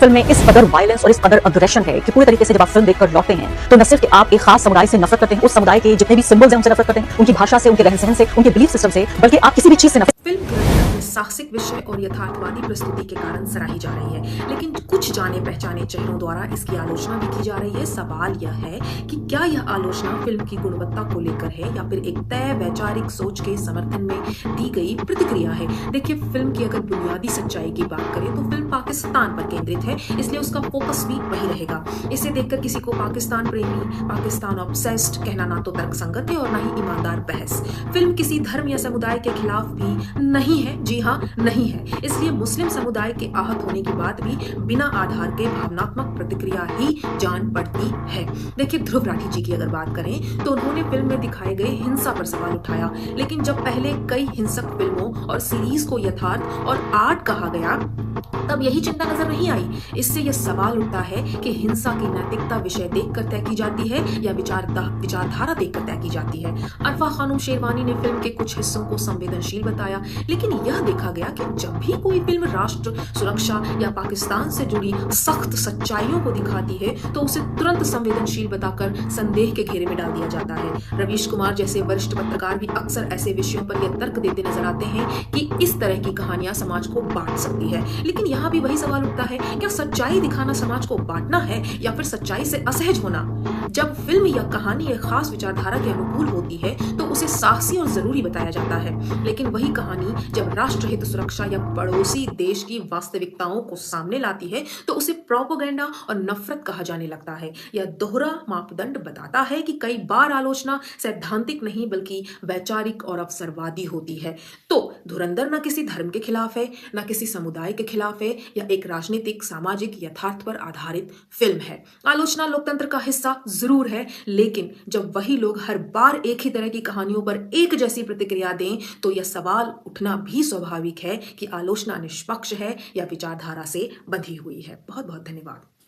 Film में इस कदर वायलेंस और इस कदर अग्रेशन है कि पूरी तरीके से जब आप फिल्म देखकर लौटते हैं तो न सिर्फ कि आप एक खास समुदाय से नफरत करते हैं, उस समुदाय के जितने भी सिंबल्स हैं उनसे नफरत करते हैं, उनकी भाषा से, उनके रहन सहन से, उनके बिलीफ सिस्टम से, बल्कि आप किसी भी चीज से नफरत। फिल्म धुरंधर में साहसिक विषय और यथार्थवादी प्रस्तुति के कारण सराही जा रही है, लेकिन कुछ जाने पहचाने चेहरों द्वारा इसकी आलोचना भी की जा रही है। सवाल यह है कि क्या यह आलोचना फिल्म की गुणवत्ता को लेकर है या फिर एक तय वैचारिक सोच के समर्थन में दी गई प्रतिक्रिया है। देखिए, फिल्म की अगर बुनियादी सच्चाई की बात करें तो फिल्म पाकिस्तान पर केंद्रित है, इसलिए उसका फोकस भी वही रहेगा। इसे देखकर किसी को पाकिस्तान प्रेमी, पाकिस्तान ऑब्सेस्ड कहना ना तो तर्कसंगत है और ना ही ईमानदार बहस। फिल्म किसी धर्म या समुदाय के खिलाफ भी नहीं है, जी हाँ नहीं है, इसलिए मुस्लिम समुदाय के आहत होने की बात भी बिना आधार के भावनात्मक प्रतिक्रिया ही जान पड़ती है। देखिए, ध्रुव राठी जी की अगर बात करें तो उन्होंने फिल्म में दिखाए गए हिंसा पर सवाल उठाया, लेकिन जब पहले कई हिंसक फिल्मों और सीरीज को यथार्थ और आर्ट कहा गया तब यही चिंता नजर नहीं आई। इससे यह सवाल उठता है कि हिंसा की नैतिकता विषय देखकर तय की जाती है या विचारधारा देखकर तय की जाती है। अरफा खानम शेरवानी ने फिल्म के कुछ हिस्सों को संवेदनशील बताया, लेकिन यह देखा गया कि जब भी कोई फिल्म राष्ट्र सुरक्षा या पाकिस्तान से जुड़ी सख्त सच्चाइयों को दिखाती है तो उसे तुरंत संवेदनशील बताकर संदेह के घेरे में डाल दिया जाता है। रवीश कुमार जैसे वरिष्ठ पत्रकार भी अक्सर ऐसे विषयों पर यह तर्क देते नजर आते हैं कि इस तरह की कहानियां समाज को बांट सकती है, लेकिन यहाँ भी वही सवाल उठता है, क्या सच्चाई दिखाना समाज को बांटना है या फिर सच्चाई से असहज होना? जब फिल्म या कहानी एक खास विचारधारा के अनुकूल होती है तो उसे साहसी और जरूरी बताया जाता है, लेकिन वही कहानी जब राष्ट्रहित सुरक्षा या पड़ोसी देश की वास्तविकताओं को सामने लाती है तो उसे प्रोपेगेंडा और नफरत कहा जाने लगता है। यह दोहरा मापदंड बताता है कि कई बार आलोचना सैद्धांतिक नहीं बल्कि वैचारिक और अवसरवादी होती है। तो धुरंधर न किसी धर्म के खिलाफ है, न किसी समुदाय के खिलाफ है, या एक राजनीतिक सामाजिक यथार्थ पर आधारित फिल्म है। आलोचना लोकतंत्र का हिस्सा जरूर है, लेकिन जब वही लोग हर बार एक ही तरह की कहानियों पर एक जैसी प्रतिक्रिया दें तो यह सवाल उठना भी स्वाभाविक है कि आलोचना निष्पक्ष है या विचारधारा से बंधी हुई है। बहुत बहुत धन्यवाद।